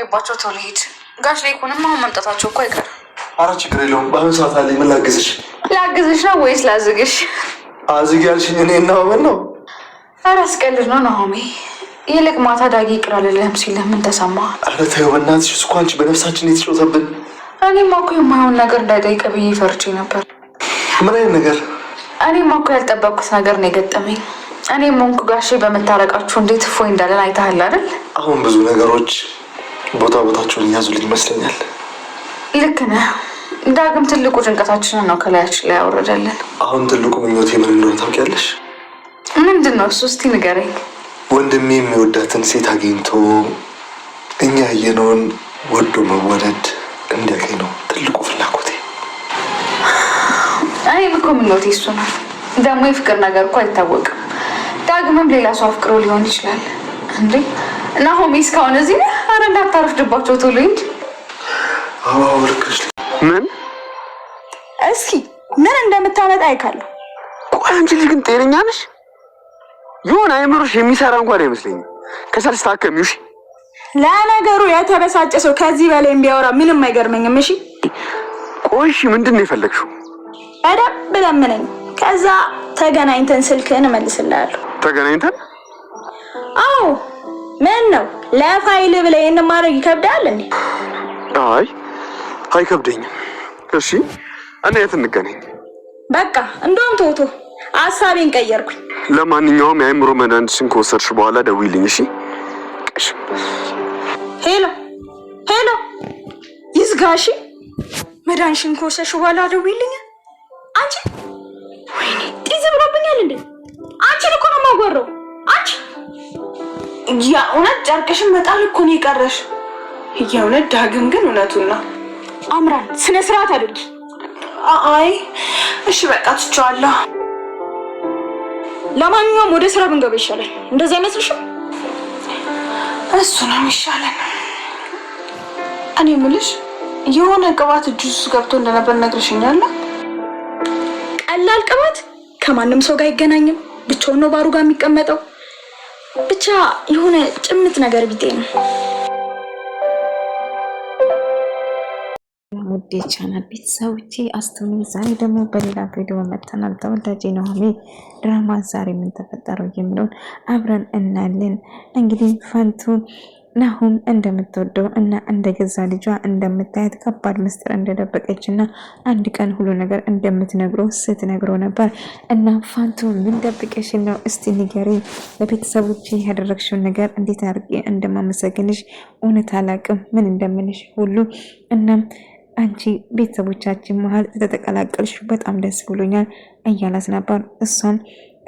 ከምትቆይባቸው ቶሎ ሂድ። ጋሽ ላይ ሆነም አሁን መምጣታቸው እኮ አይቀርም። ኧረ ችግር የለውም። በአሁኑ ሰዓት አለኝ። ምን ላግዝሽ? ላግዝሽ ነው ወይስ ላዝግሽ? አዝግ ያልሽኝ እኔ እና ማመን ነው? ኧረ አስቀልድ ነው ናሆሜ። ይልቅ ማታ ዳጊ ይቅር አልልህም ሲልህ ምን ተሰማህ? ኧረ ተይው በእናትሽ። እሱ እኮ አንቺ በነፍሳችን የተጫወተብን። እኔማ እኮ የማይሆን ነገር እንዳይጠይቅ ብዬ ፈርቼ ነበር። ምን አይነት ነገር? እኔማ እኮ ያልጠበቅኩት ነገር ነው የገጠመኝ። እኔም ሆንኩ ጋሼ በመታረቃችሁ እንዴት እፎይ እንዳለን አይተሃል አይደል? አሁን ብዙ ነገሮች ቦታቸውን እያዙልኝ ይመስለኛል። ልክ ነህ። ዳግም ትልቁ ጭንቀታችንን ነው ከላያችን ላይ ያወረደልን። አሁን ትልቁ ምኞቴ ምን እንደሆነ ታውቂያለሽ? ምንድን ነው እሱ? እስቲ ንገረኝ። ወንድሜ የሚወዳትን ሴት አግኝቶ እኛ ያየነውን ወዶ መወደድ እንዲያገኝ ነው ትልቁ ፍላጎቴ። እኔም እኮ ምኞቴ እሱ ነው። ደግሞ የፍቅር ነገር እኮ አይታወቅም። ዳግምም ሌላ ሰው አፍቅሮ ሊሆን ይችላል። እንዴ ናሆሜ እስካሁን እዚህ ነህ? ኧረ እንዳታረፍድባቸው ቶሎ ሂድ። አዎ ልክ ነሽ። ምን እስኪ ምን እንደምታመጣ አይካለሁ። ቆይ አንቺ ልጅ ግን ጤነኛ ነሽ? ይሁን አይምሮሽ የሚሰራ እንኳን አይመስለኝም። ከሰልስ ታከሚውሽ። ለነገሩ የተበሳጨ ሰው ከዚህ በላይ ቢያወራ ምንም አይገርመኝም። እሺ ቆይ እሺ ምንድን ነው የፈለግሽው? በደንብ ለምነኝ፣ ከዛ ተገናኝተን ስልክህን እመልስልሃለሁ። ተገናኝተን? አዎ ምን ነው ለፋይል ብለህ ይሄን ማድረግ ይከብዳል እንዴ? አይ አይከብደኝም። እሺ እና የት እንገናኝ? በቃ እንደውም ቶቶ ሀሳቤን ቀየርኩኝ። ለማንኛውም የአእምሮ መድኃኒትሽን ከወሰድሽ በኋላ ደውይልኝ እሺ? ሄሎ ሄሎ፣ ይዝጋሽ። መድኃኒትሽን ከወሰድሽ በኋላ ደውይልኝ። አንቺ ወይኔ ጢዝ ብሎብኛል እንዴ? አንቺን እኮ ነው የማጎረው። አንቺ የእውነት ጨርቅሽን መጣል እኮ ነው የቀረሽ። የእውነት ዳግም ግን እውነቱን ነው። አምራን ስነ ስርዓት አድርጊ። አይ እሺ በቃ ትቼዋለሁ። ለማንኛውም ወደ ስራ ብንገባ ይሻላል። እንደዛ አይመስልሽም? እሱ ነው የሚሻለን። እኔ የምልሽ የሆነ ቅባት እጁ ውስጥ ገብቶ እንደነበር ነግረሽኛል። ቀላል ቅባት ከማንም ሰው ጋር አይገናኝም። ብቻውን ነው ባሩ ጋር የሚቀመጠው። ብቻ የሆነ ጭምት ነገር ቢጤ ነው። ውድ የቻናል ቤተሰቦቼ አስተውሉ። ዛሬ ደግሞ በሌላ ቪዲዮ መጥተናል። ተወዳጅ ናሆሜ ድራማ ዛሬ ምን ተፈጠረው የሚለውን አብረን እናያለን። እንግዲህ ፈንቱ ናሆም እንደምትወደው እና እንደገዛ ልጇ እንደምታየት ከባድ ምስጢር እንደደበቀች እና አንድ ቀን ሁሉ ነገር እንደምትነግረው ስትነግረው ነበር። እና ፋንቱ ምን ደብቀሽ ነው? እስቲ ንገሪ። ለቤተሰቦች ያደረግሽውን ነገር እንዴት አድርጌ እንደማመሰግንሽ እውነት አላቅም፣ ምን እንደምንሽ ሁሉ። እናም አንቺ ቤተሰቦቻችን መሀል ተተቀላቀልሽ በጣም ደስ ብሎኛል እያላት ነበር። እሷም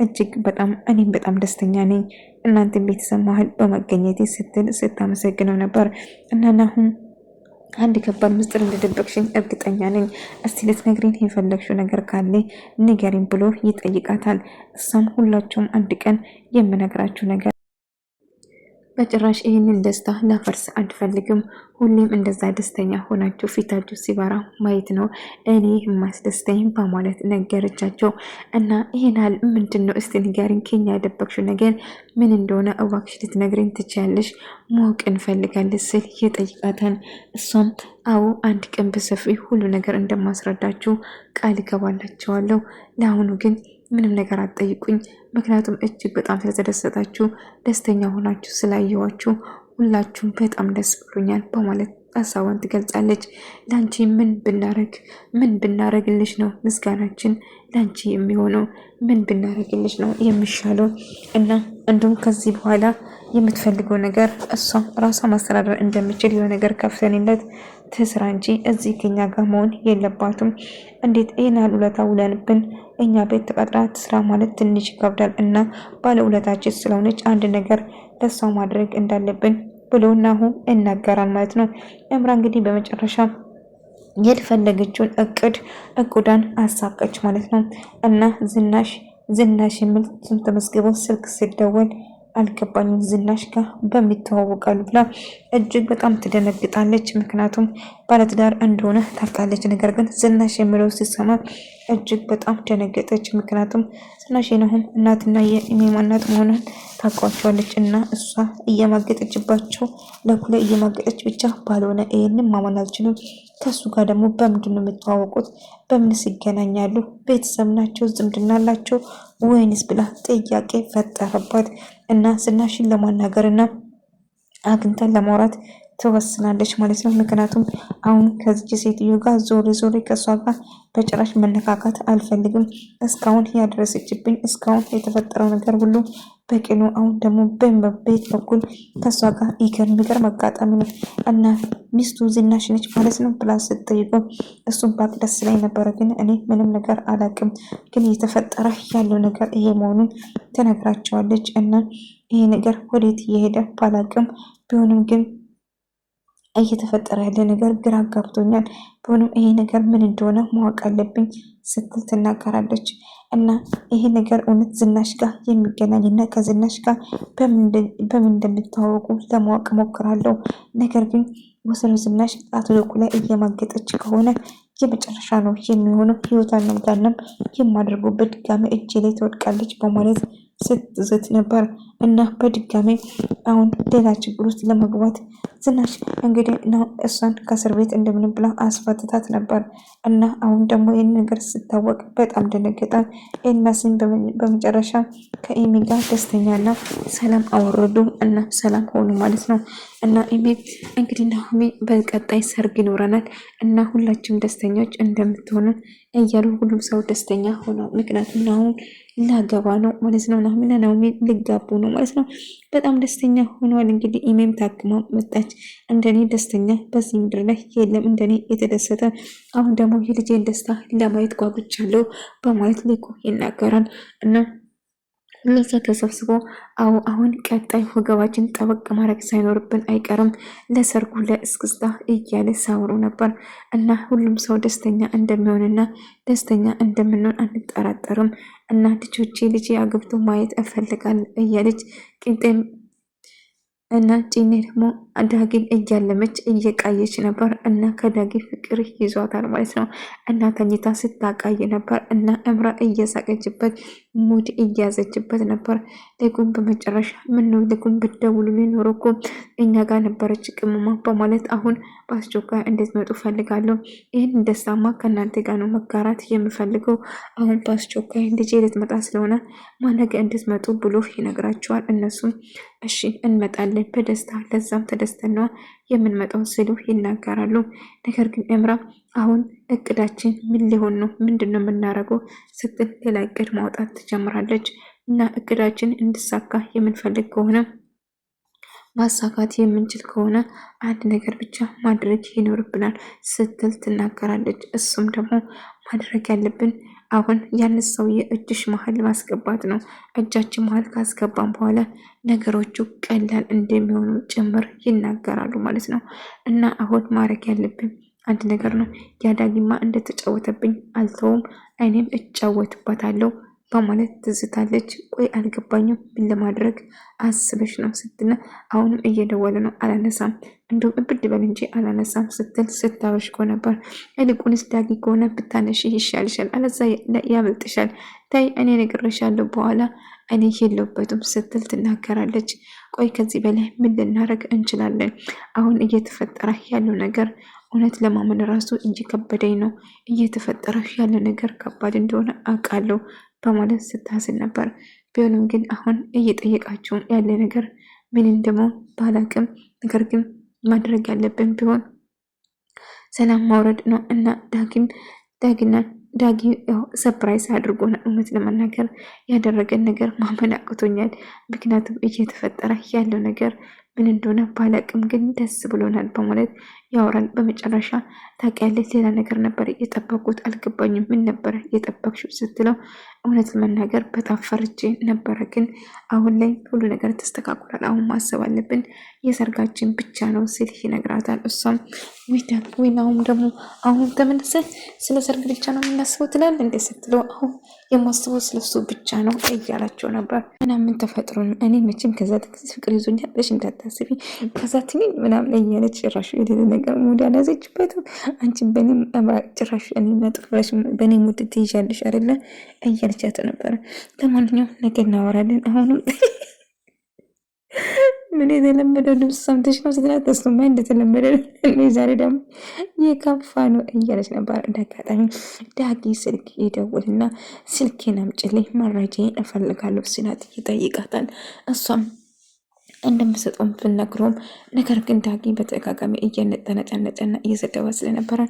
እጅግ በጣም እኔም በጣም ደስተኛ ነኝ እናንተ ቤተሰብ መሀል በመገኘቴ ስትል ስታመሰግነው ነበር። እና ናሆም አንድ ከባድ ምስጢር እንደደበቅሽኝ እርግጠኛ ነኝ። እስቲ ልትነግሪኝ የፈለግሽው ነገር ካለ ንገሪኝ ብሎ ይጠይቃታል። እሷም ሁላችሁም አንድ ቀን የምነግራችሁ ነገር በጭራሽ ይህንን ደስታ ላፈርስ አልፈልግም። ሁሌም እንደዛ ደስተኛ ሆናችሁ ፊታችሁ ሲበራ ማየት ነው እኔ የማስደስተኝ በማለት ነገረቻቸው። እና ይሄናል ምንድን ነው እስቲ ንገሪኝ፣ ከኛ ያደበቅሽው ነገር ምን እንደሆነ እባክሽ ልትነግሪኝ ትችያለሽ፣ ማወቅ እንፈልጋለን ስል ይጠይቃታል። እሷም አዎ አንድ ቀን በሰፊ ሁሉ ነገር እንደማስረዳችሁ ቃል እገባላችኋለሁ። ለአሁኑ ግን ምንም ነገር አትጠይቁኝ፣ ምክንያቱም እጅግ በጣም ስለተደሰታችሁ ደስተኛ ሆናችሁ ስላየዋችሁ ሁላችሁም በጣም ደስ ብሎኛል በማለት ሀሳቧን ትገልጻለች። ላንቺ ምን ብናረግልሽ ነው ምስጋናችን ላንቺ የሚሆነው? ምን ብናረግልሽ ነው የሚሻለው? እና እንዲሁም ከዚህ በኋላ የምትፈልገው ነገር እሷ ራሷ ማስተዳደር እንደምችል የሆነ ነገር ከፍተንለት ትስራ እንጂ እዚህ ከኛ ጋር መሆን የለባትም። እንዴት ይህን ያህል ውለታ ውለንብን እኛ ቤት ተቀጥራ ትስራ ማለት ትንሽ ይከብዳል። እና ባለ ውለታችን ስለሆነች አንድ ነገር ለሷ ማድረግ እንዳለብን ብሎ ናሆም እናገራል ማለት ነው። እምራ እንግዲህ በመጨረሻ የፈለገችውን እቅዷን አሳቀች ማለት ነው። እና ዝናሽ የሚል ስም ተመዝግቦ ስልክ ሲደወል አልገባኝም ዝናሽ ጋር በሚተዋወቃሉ ብላ እጅግ በጣም ትደነግጣለች። ምክንያቱም ባለትዳር እንደሆነ ታውቃለች። ነገር ግን ዝናሽ የሚለው ሲሰማ እጅግ በጣም ደነገጠች። ምክንያቱም ዝናሽ የናሆም እናትና የኢሜማ እናት መሆኗን ታውቃቸዋለች እና እሷ እየማገጠችባቸው ለኩለ እየማገጠች ብቻ ባልሆነ ይህንን ማመን አልችልም። ከሱ ጋር ደግሞ በምንድን ነው የሚተዋወቁት? በምንስ ይገናኛሉ? ቤተሰብ ናቸው? ዝምድና አላቸው ወይንስ ብላ ጥያቄ ፈጠረባት እና ዝናሽን ለማናገር እና አግኝተን ለማውራት ትወስናለች ማለት ነው። ምክንያቱም አሁን ከዚች ሴትዮ ጋር ዞሬ ከእሷ ጋር በጭራሽ መነካካት አልፈልግም። እስካሁን ያደረሰችብኝ እስካሁን የተፈጠረው ነገር ሁሉ በቂ ነው። አሁን ደግሞ በቤት በኩል ከእሷ ጋር የሚገርም አጋጣሚ ነው እና ሚስቱ ዝናሽ ነች ማለት ነው ብላ ስትጠይቀው እሱም ባቅ ደስ ላይ ነበረ። ግን እኔ ምንም ነገር አላውቅም፣ ግን እየተፈጠረ ያለው ነገር ይሄ መሆኑን ትነግራቸዋለች እና ይሄ ነገር ወዴት እየሄደ ባላውቅም ቢሆንም ግን እየተፈጠረ ያለ ነገር ግራ ጋብቶኛል። ቢሆንም ይሄ ነገር ምን እንደሆነ ማወቅ አለብኝ ስትል ትናገራለች እና ይሄ ነገር እውነት ዝናሽ ጋር የሚገናኝና ከዝናሽ ጋር በምን እንደሚተዋወቁ ለማወቅ ሞክራለሁ። ነገር ግን ወሰኑ ዝናሽ አቶ ልኩ ላይ እየማገጠች ከሆነ የመጨረሻ ነው የሚሆነው። ህይወቷን ነጋንም የማደርገው በድጋሚ እጄ ላይ ትወድቃለች በማለት ስትዝት ነበር እና በድጋሚ አሁን ሌላ ችግር ውስጥ ለመግባት ዝናሽ እንግዲህ ነው እሷን ከእስር ቤት እንደምንም ብላ አስፈትታት ነበር እና አሁን ደግሞ ይህን ነገር ስታወቅ በጣም ደነገጣል። ኤልያስን በመጨረሻ ከኤሚ ጋር ደስተኛና ሰላም አወረዱ እና ሰላም ሆኑ ማለት ነው። እና ኤሚ እንግዲህ ናሆሚ በቀጣይ ሰርግ ይኖረናል እና ሁላችሁም ደስተኞች እንደምትሆኑ እያሉ ሁሉም ሰው ደስተኛ ሆኖ ምክንያቱም አሁን ላገባ ነው ማለት ነው። ናሆሚና ናሆሚ ሊጋቡ ነው ማለት ነው። በጣም ደስተኛ ሆኗል። እንግዲህ ኢሜም ታክማ መጣች። እንደኔ ደስተኛ በዚህ ምድር ላይ የለም እንደኔ የተደሰተ። አሁን ደግሞ የልጄን ደስታ ለማየት ጓጉቻለሁ በማለት ሊቁ ይናገራል እና ሁለዛ ተሰብስቦ አሁን ቀጣይ ወገባችን ጠበቅ ማድረግ ሳይኖርብን አይቀርም ለሰርጉ ለእስክስታ እያለ ሳውሩ ነበር እና ሁሉም ሰው ደስተኛ እንደሚሆንና ደስተኛ እንደምንሆን አንጠራጠርም እና ልጄ አግብቶ ማየት እፈልጋለሁ እያለች ቂንጤም እና ጭኔ ደግሞ ዳጊን እያለመች እየቃየች ነበር እና ከዳጊ ፍቅር ይዟታል ማለት ነው። እና ተኝታ ስታቃይ ነበር እና እምራ እየሳቀችበት ሙድ እያዘችበት ነበር። ልጉን በመጨረሻ ምነው ልጉን ብትደውሉ ሊኖር እኮ እኛ ጋር ነበረች ቅመማ በማለት አሁን በአስቸኳይ እንድትመጡ ፈልጋለሁ። ይህን ደስታማ ከእናንተ ጋር ነው መጋራት የምፈልገው። አሁን በአስቸኳይ ልጄ ልትመጣ ስለሆነ ማነገ እንድትመጡ ብሎ ይነግራቸዋል። እነሱም እሺ እንመጣለን በደስታ ለዛም ተደስተና የምንመጣው ሲሉ ይናገራሉ። ነገር ግን እምራ አሁን እቅዳችን ምን ሊሆን ነው? ምንድነው የምናደርገው? ስትል ሌላ እቅድ ማውጣት ትጀምራለች እና እቅዳችን እንድሳካ የምንፈልግ ከሆነ ማሳካት የምንችል ከሆነ አንድ ነገር ብቻ ማድረግ ይኖርብናል ስትል ትናገራለች። እሱም ደግሞ ማድረግ ያለብን አሁን ያን ሰውዬ እጅሽ መሀል ማስገባት ነው። እጃችን መሀል ካስገባን በኋላ ነገሮቹ ቀላል እንደሚሆኑ ጭምር ይናገራሉ ማለት ነው። እና አሁን ማድረግ ያለብን አንድ ነገር ነው። ያዳጊማ እንደተጫወተብኝ አልተውም፣ እኔም እጫወትባታለሁ በማለት ትዝታለች። ቆይ አልገባኝም፣ ምን ለማድረግ አስበሽ ነው ስትል አሁንም እየደወለ ነው አላነሳም፣ እንደውም እብድ በል እንጂ አላነሳም ስትል ስታበሽኮ ነበር። ይልቁንስ ዳጊ ከሆነ ብታነሽ ይሻልሻል፣ አለዛ ያመልጥሻል። ታይ እኔ ነግሬሻለሁ፣ በኋላ እኔ የለሁበትም ስትል ትናገራለች። ቆይ ከዚህ በላይ ምን ልናደርግ እንችላለን? አሁን እየተፈጠረ ያለው ነገር እውነት ለማመን ራሱ እየከበደኝ ነው። እየተፈጠረ ያለ ነገር ከባድ እንደሆነ አውቃለሁ በማለት ስታስል ነበር። ቢሆንም ግን አሁን እየጠየቃችሁ ያለ ነገር ምን እንደሆነ ባላቅም፣ ነገር ግን ማድረግ ያለብን ቢሆን ሰላም ማውረድ ነው እና ዳጊ ሰፕራይዝ አድርጎና እውነት ለመናገር ያደረገን ነገር ማመን አቅቶኛል። ምክንያቱም እየተፈጠረ ያለው ነገር ምን እንደሆነ ባላቅም ግን ደስ ብሎናል በማለት ያወራል። በመጨረሻ ታውቂያለሽ ሌላ ነገር ነበር የጠበቁት፣ አልገባኝም፣ ምን ነበር የጠበቅሽው ስትለው እውነት ለመናገር በጣም ፈርቼ ነበረ፣ ግን አሁን ላይ ሁሉ ነገር ተስተካክሏል። አሁን ማሰብ አለብን የሰርጋችን ብቻ ነው ሲል ይነግራታል። እሷም ወይ አሁን ደግሞ አሁን ተመልሰን ስለ ሰርግ ብቻ ነው የምናስበው ትላለህ እንደ ስትለው አሁን የማስበው ስለሱ ብቻ ነው እያላቸው ነበር። እና ምን ተፈጥሮ ነው እኔ መቼም ከዛ ፍቅር ይዞኛል ብለሽ እንዳታስቢ ከዛ ትንኝ ምናምን እያለች ጭራሽ የሌለ ነገር ሙድ ያላዘችበትም አንቺን በእኔ ጭራሽ እኔ መጥፍረሽ በእኔ ሙድ ትይዣለሽ አይደለ እያለቻት ነበረ። ለማንኛውም ነገ እናወራለን። አሁንም ምን የተለመደው ድምፅ ሰምተሽ ነው ስትላት እሱማ እንደተለመደ ዛሬ ደግሞ የከፋ ነው እያለች ነበር። እንዳጋጣሚ ዳጊ ስልክ ይደውልና ስልኬን አምጪልኝ መረጃዬን እፈልጋለሁ ሲላት ይጠይቃታል። እሷም እንደምሰጠውም ብነግረውም ነገር ግን ዳጊ በተደጋጋሚ እየነጠነጨነጨና እየሰደባ ስለነበረ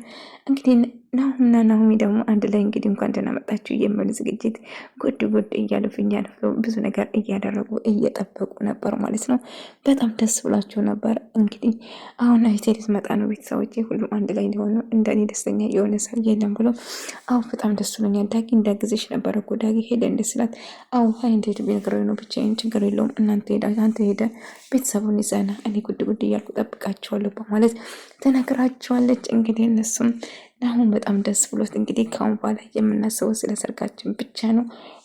እንግዲህ ናሁምና ናሁሚ ደግሞ አንድ ላይ እንግዲህ እንኳን ደህና መጣችሁ የሚል ዝግጅት ጉድ እያሉ ፍኛል ብዙ ነገር እያደረጉ እየጠበቁ ነበር ማለት ነው። በጣም ደስ ብሏቸው ነበር። እንግዲህ አሁን አይቴ ልትመጣ ነው ቤተሰቦቼ ሁሉም አንድ ላይ ሊሆኑ እንደኔ ደስተኛ የሆነ ሰው የለም ብሎ አሁን በጣም ደስ ብሎኛል። ዳጊ እንዳግዝሽ ነበር እኮ ዳጊ ሄደ እንደስላት አሁ ሀይ እንዴት ቢነግረው ነው ብቻዬን ችግር የለውም አንተ ሄደ ቤተሰቡን ይዘና እኔ ጉድ እያልኩ ጠብቃቸዋለሁ በማለት ተነግራቸዋለች። እንግዲህ እነሱም አሁን በጣም ደስ ብሎት እንግዲህ ከአሁን በኋላ የምናስበው ስለ ሰርጋችን ብቻ ነው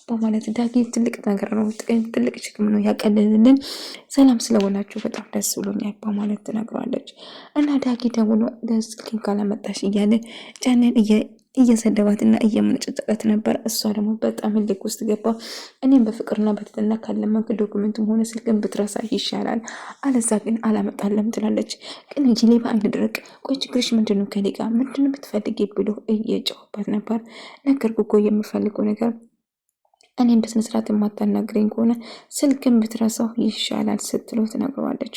በማለት ዳጊ ትልቅ ነገር ነው ትልቅ ችግም ነው ያቀልልልን ሰላም ስለሆናችሁ በጣም ደስ ብሎኛል በማለት ትነግረዋለች። እና ዳጊ ደውሎ ለስልኬን ካላመጣሽ እያለ ጫኔን እየሰደባትና እየመነጨጨቀት ነበር። እሷ ደግሞ በጣም ልክ ውስጥ ገባ። እኔም በፍቅርና በትትና ካለመንክ ዶክመንትም ሆነ ስልክን ብትረሳ ይሻላል፣ አለዛ ግን አላመጣለም ትላለች። ግን እንጂ ሌባ አይን ድረቅ፣ ቆይ ችግርሽ ምንድነው? ከኔ ጋር ምንድነው የምትፈልጊ ብሎ እየጮህባት ነበር። ነገርኩ እኮ የምፈልገው ነገር እኔም በስነስርዓት የማታናግረኝ ከሆነ ስልክን ብትረሳው ይሻላል ስትለው ትነግረዋለች።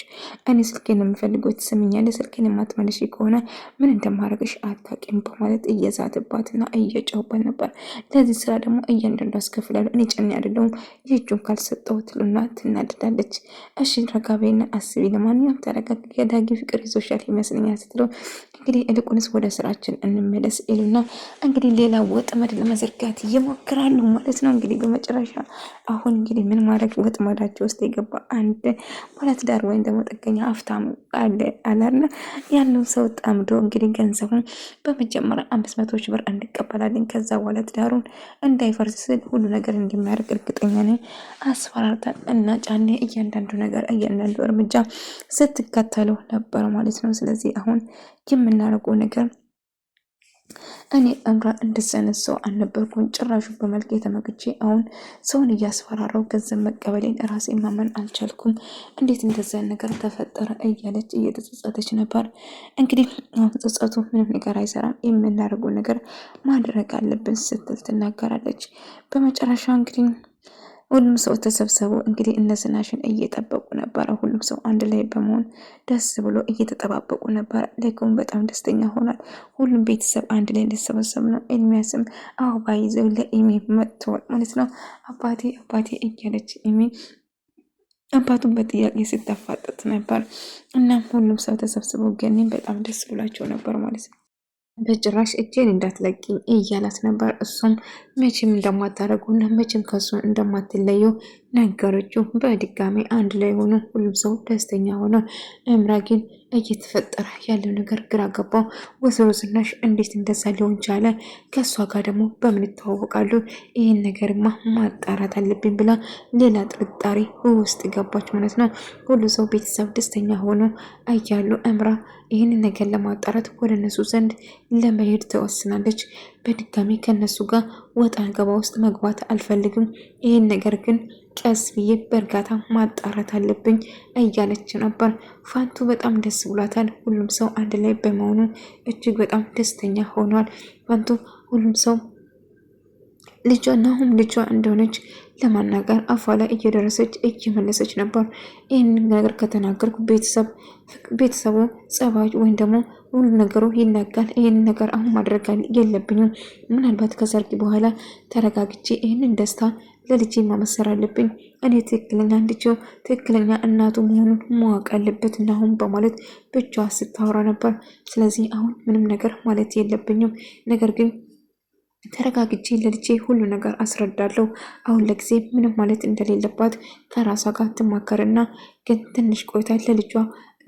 እኔ ስልኬን የምፈልገው ትሰምኛለህ፣ ስልኬን የማትመልሽ ከሆነ ምን እንደማደርግሽ አታውቂም በማለት እየዛትባትና እየጨውባት ነበር። ለዚህ ስራ ደግሞ እያንዳንዱ አስከፍላለሁ እኔ ጨኔ አይደለሁም የእጁን ካልሰጠው ትሉና ትናደዳለች። እሺ ረጋቤና አስቢ፣ ለማንኛውም ተረጋጊ፣ የዳጊ ፍቅር ይዞሻል ይመስለኛል ስትለው እንግዲህ እልቁንስ ወደ ስራችን እንመለስ ይሉና እንግዲህ ሌላ ወጥመድ ለመዘርጋት ይሞክራሉ ማለት ነው። እንግዲህ በመጨረሻ አሁን እንግዲህ ምን ማድረግ ወጥመዳቸው ውስጥ የገባ አንድ ባለትዳር ወይም ደግሞ ጥገኛ ሀብታም አለና ያለው ሰው ጠምዶ እንግዲህ ገንዘቡን በመጀመሪያ 500 ሺህ ብር እንቀበላለን ከዛ በኋላ ትዳሩን እንዳይፈርስ ስል ሁሉ ነገር እንደሚያደርግ እርግጠኛ ነኝ አስፈራርታን እና ጫኔ እያንዳንዱ እርምጃ ስትከተለው ነበር ማለት ነው። ስለዚህ አሁን የምናደርገው ነገር እኔ እምራ እንደሰነሰ ሰው አልነበርኩም። ጭራሹ በመልክ የተመግቼ አሁን ሰውን እያስፈራራው ገንዘብ መቀበሌን ራሴ ማመን አልቻልኩም። እንዴት እንደዛ ነገር ተፈጠረ እያለች እየተጸጸተች ነበር። እንግዲህ አሁን ጸጸቱ ምንም ነገር አይሰራም፣ የምናደርገው ነገር ማድረግ አለብን ስትል ትናገራለች። በመጨረሻ እንግዲህ ሁሉም ሰው ተሰብስቦ እንግዲህ እነ ዝናሽን እየጠበቁ ነበረ። ሁሉም ሰው አንድ ላይ በመሆን ደስ ብሎ እየተጠባበቁ ነበረ። ለጎን በጣም ደስተኛ ሆኗል። ሁሉም ቤተሰብ አንድ ላይ እንደተሰበሰቡ ነው። ኤልሚያስም አበባ ይዘው ለኢሜ መጥተዋል ማለት ነው። አባቴ እያለች ኢሜ አባቱን በጥያቄ ስታፋጠጥ ነበር። እናም ሁሉም ሰው ተሰብስቦ ገኒም በጣም ደስ ብሏቸው ነበር ማለት ነው። በጭራሽ እጄን እንዳትለቂኝ እያላት ነበር። እሷም መቼም እንደማታደርጉና መቼም ከሱ እንደማትለየው ነገረችው። በድጋሚ አንድ ላይ ሆኖ ሁሉም ሰው ደስተኛ ሆነ። እምራ ግን እየተፈጠረ ያለው ነገር ግራ ገባው። ወይዘሮ ዝናሽ እንዴት እንደዛ ሊሆን ቻለ? ከእሷ ጋር ደግሞ በምን ይተዋወቃሉ? ይህን ነገርማ ማጣራት አለብኝ ብላ ሌላ ጥርጣሬ ውስጥ ገባች ማለት ነው። ሁሉ ሰው ቤተሰብ ደስተኛ ሆኖ እያሉ እምራ ይህንን ነገር ለማጣራት ወደ እነሱ ዘንድ ለመሄድ ተወስናለች። በድጋሚ ከነሱ ጋር ወጣ ገባ ውስጥ መግባት አልፈልግም፣ ይህን ነገር ግን ቀስ ብዬ በእርጋታ ማጣራት አለብኝ እያለች ነበር። ፋንቱ በጣም ደስ ብሏታል። ሁሉም ሰው አንድ ላይ በመሆኑ እጅግ በጣም ደስተኛ ሆኗል። ፋንቱ ሁሉም ሰው ልጇ እንደሆነች ለማናገር አፏ ላይ እየደረሰች እየመለሰች ነበር። ይህን ነገር ከተናገርኩ ቤተሰቡ ጸባይ ወይም ደግሞ ሁሉ ነገሩ ይናጋል። ይህን ነገር አሁን ማድረግ የለብኝም። ምናልባት ከሰርግ በኋላ ተረጋግቼ ይህንን ደስታ ለልጄ ማመሰር አለብኝ። እኔ ትክክለኛ እናቱ መሆኑን ማወቅ አለበት እና አሁን በማለት ብቻዋ ስታወራ ነበር። ስለዚህ አሁን ምንም ነገር ማለት የለብኝም ነገር ግን ተረጋግቼ ለልጄ ሁሉ ነገር አስረዳለሁ። አሁን ለጊዜ ምንም ማለት እንደሌለባት ከራሷ ጋር ትማከርና ግን ትንሽ ቆይታ ለልጇ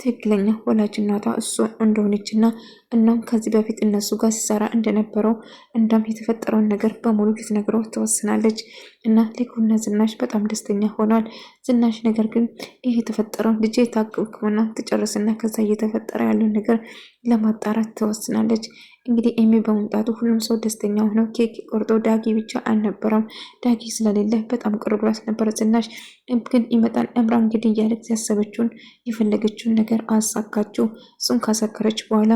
ትክክለኛ ወላጅ እናቷ እሱ እንደሆነችና እናም ከዚህ በፊት እነሱ ጋር ሲሰራ እንደነበረው እንዳም የተፈጠረውን ነገር በሙሉ ልትነግረው ትወስናለች። እና ሊኩና ዝናሽ በጣም ደስተኛ ሆኗል። ዝናሽ ነገር ግን ይህ የተፈጠረው ልጄ ታክምና ትጨርስና ከዛ እየተፈጠረ ያለውን ነገር ለማጣራት ትወስናለች። እንግዲህ ኤሚ በመምጣቱ ሁሉም ሰው ደስተኛ ሆነው ኬክ ቆርጦ ዳጊ ብቻ አልነበረም። ዳጊ ስለሌለ በጣም ቅር ብሏት ነበር። ዝናሽ ግን ይመጣል እምራ እንግዲህ እያለች ያሰበችውን የፈለገችውን ነገር አሳካችው። እሱን ካሳከረች በኋላ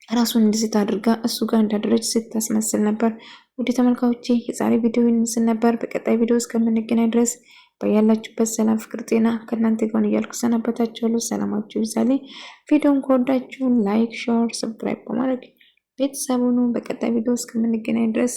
ራሱን እንድስት አድርጋ እሱ ጋር እንዳደረች ስታስመስል ነበር። ወደ ተመልካዮቼ የዛሬ ቪዲዮ ይመስል ነበር። በቀጣይ ቪዲዮ እስከምንገናኝ ድረስ በያላችሁበት ሰላም፣ ፍቅር፣ ጤና ከእናንተ ጋር እያልኩ ሰናበታችኋለሁ። ሰላማችሁ ይብዛልኝ። ቪዲዮን ከወዳችሁ ላይክ፣ ሼር፣ ሰብስክራይብ በማድረግ ቤተሰቡን በቀጣይ ቪዲዮ እስከምንገናኝ ድረስ